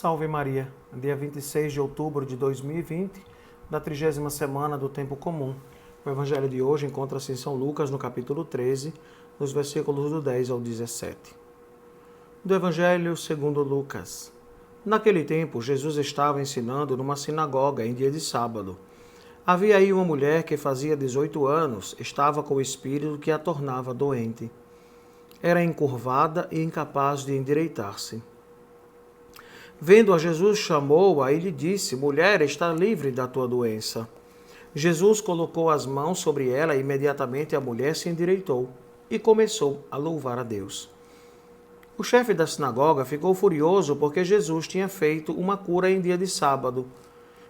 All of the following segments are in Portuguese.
Salve Maria, dia 26 de outubro de 2020, da 30ª semana do Tempo Comum. O Evangelho de hoje encontra-se em São Lucas, no capítulo 13, nos versículos do 10 ao 17. Do Evangelho segundo Lucas. Naquele tempo, Jesus estava ensinando numa sinagoga em dia de sábado. Havia aí uma mulher que fazia 18 anos, estava com o espírito que a tornava doente. Era encurvada e incapaz de endireitar-se. Vendo-a, Jesus chamou-a e lhe disse: Mulher, está livre da tua doença. Jesus colocou as mãos sobre ela e imediatamente a mulher se endireitou e começou a louvar a Deus. O chefe da sinagoga ficou furioso porque Jesus tinha feito uma cura em dia de sábado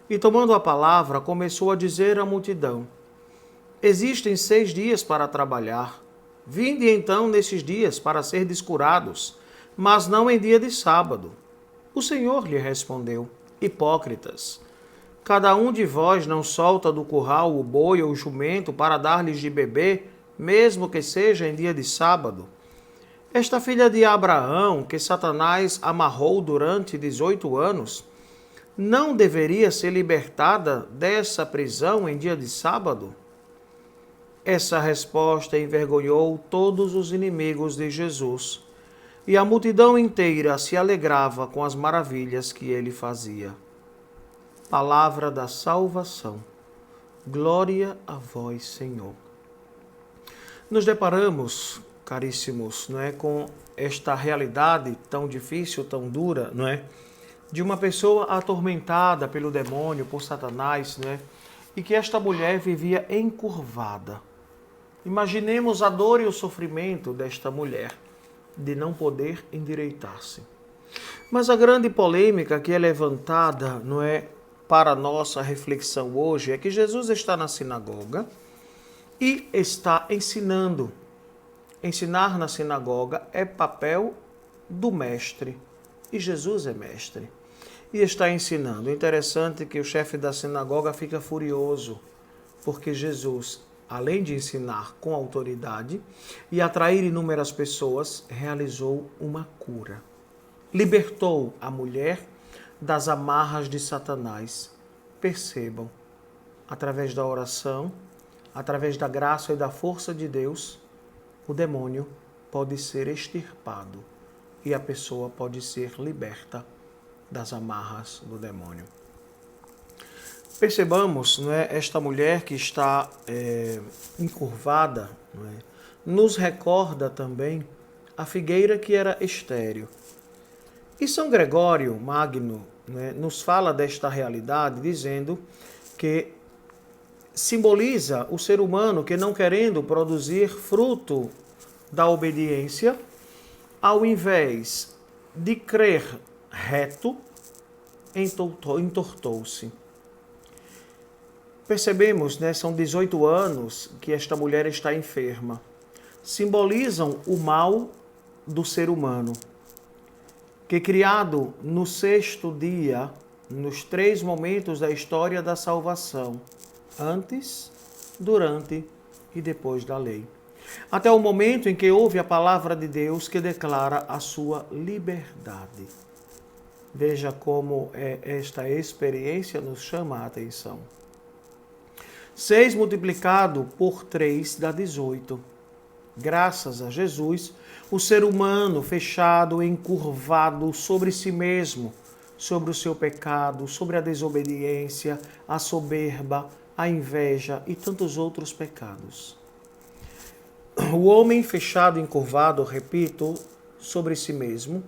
e, tomando a palavra, começou a dizer à multidão: Existem 6 dias para trabalhar. Vinde então nesses dias para ser curados, mas não em dia de sábado. O Senhor lhe respondeu: Hipócritas, cada um de vós não solta do curral o boi ou o jumento para dar-lhes de beber, mesmo que seja em dia de sábado? Esta filha de Abraão, que Satanás amarrou durante 18 anos, não deveria ser libertada dessa prisão em dia de sábado? Essa resposta envergonhou todos os inimigos de Jesus, e a multidão inteira se alegrava com as maravilhas que ele fazia. Palavra da salvação. Glória a vós, Senhor. Nos deparamos, caríssimos, com esta realidade tão difícil, tão dura, de uma pessoa atormentada pelo demônio, por Satanás, e que esta mulher vivia encurvada. Imaginemos a dor e o sofrimento desta mulher de não poder endireitar-se. Mas a grande polêmica que é levantada, para a nossa reflexão hoje é que Jesus está na sinagoga e está ensinando. Ensinar na sinagoga é papel do mestre e Jesus é mestre e está ensinando. Interessante que o chefe da sinagoga fica furioso porque Jesus, além de ensinar com autoridade e atrair inúmeras pessoas, realizou uma cura. Libertou a mulher das amarras de Satanás. Percebam, através da oração, através da graça e da força de Deus, o demônio pode ser extirpado e a pessoa pode ser liberta das amarras do demônio. Percebamos, esta mulher que está encurvada, nos recorda também a figueira que era estéril. E São Gregório Magno nos fala desta realidade, dizendo que simboliza o ser humano que, não querendo produzir fruto da obediência, ao invés de crer reto, entortou-se. Percebemos, são 18 anos que esta mulher está enferma. Simbolizam o mal do ser humano, que criado no 6º dia, nos 3 momentos da história da salvação, antes, durante e depois da lei, até o momento em que ouve a palavra de Deus que declara a sua liberdade. Veja como esta experiência nos chama a atenção. 6 multiplicado por 3 dá 18. Graças a Jesus, o ser humano fechado, encurvado sobre si mesmo, sobre o seu pecado, sobre a desobediência, a soberba, a inveja e tantos outros pecados. O homem fechado, encurvado, repito, sobre si mesmo,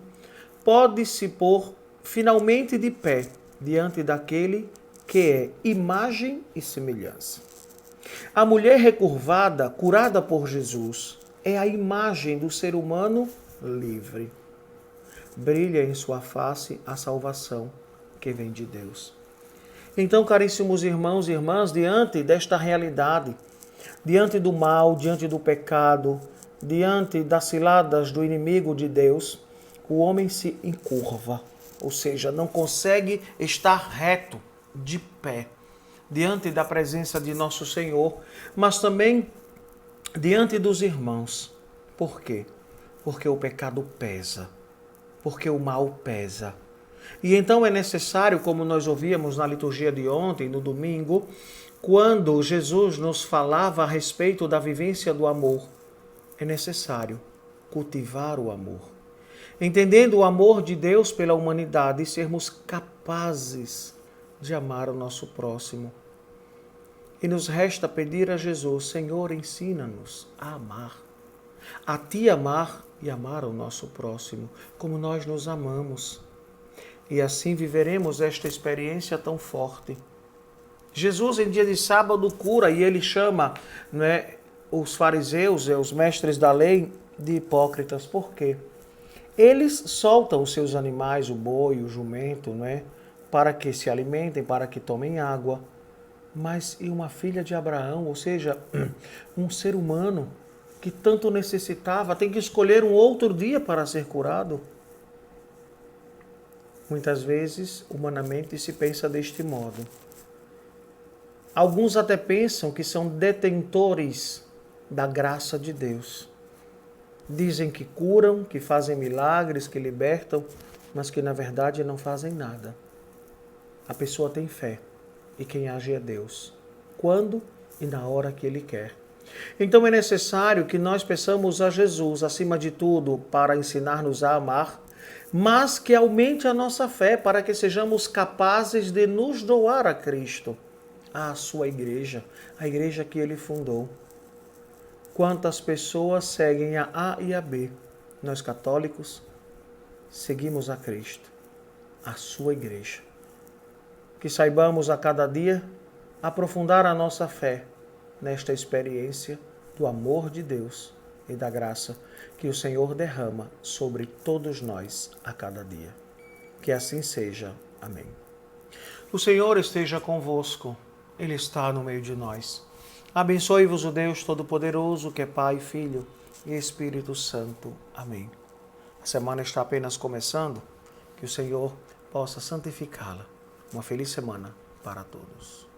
pode se pôr finalmente de pé diante daquele que é imagem e semelhança. A mulher recurvada, curada por Jesus, é a imagem do ser humano livre. Brilha em sua face a salvação que vem de Deus. Então, caríssimos irmãos e irmãs, diante desta realidade, diante do mal, diante do pecado, diante das ciladas do inimigo de Deus, o homem se encurva, ou seja, não consegue estar reto, de pé, diante da presença de nosso Senhor, mas também diante dos irmãos. Por quê? Porque o pecado pesa, porque o mal pesa. E então é necessário, como nós ouvíamos na liturgia de ontem, no domingo, quando Jesus nos falava a respeito da vivência do amor, é necessário cultivar o amor. Entendendo o amor de Deus pela humanidade e sermos capazes de amar o nosso próximo. E nos resta pedir a Jesus: Senhor, ensina-nos a amar, a Ti amar e amar o nosso próximo, como nós nos amamos. E assim viveremos esta experiência tão forte. Jesus, em dia de sábado, cura e ele chama, os fariseus e os mestres da lei de hipócritas. Por quê? Eles soltam os seus animais, o boi, o jumento, para que se alimentem, para que tomem água. Mas e uma filha de Abraão, ou seja, um ser humano que tanto necessitava, tem que escolher um outro dia para ser curado? Muitas vezes, humanamente, se pensa deste modo. Alguns até pensam que são detentores da graça de Deus. Dizem que curam, que fazem milagres, que libertam, mas que na verdade não fazem nada. A pessoa tem fé e quem age é Deus, quando e na hora que Ele quer. Então é necessário que nós peçamos a Jesus, acima de tudo, para ensinar-nos a amar, mas que aumente a nossa fé para que sejamos capazes de nos doar a Cristo, à sua igreja, a igreja que Ele fundou. Quantas pessoas seguem a A e a B? Nós católicos seguimos a Cristo, a sua igreja. Que saibamos a cada dia aprofundar a nossa fé nesta experiência do amor de Deus e da graça que o Senhor derrama sobre todos nós a cada dia. Que assim seja. Amém. O Senhor esteja convosco. Ele está no meio de nós. Abençoe-vos o Deus Todo-Poderoso, que é Pai, Filho e Espírito Santo. Amém. A semana está apenas começando. Que o Senhor possa santificá-la. Uma feliz semana para todos.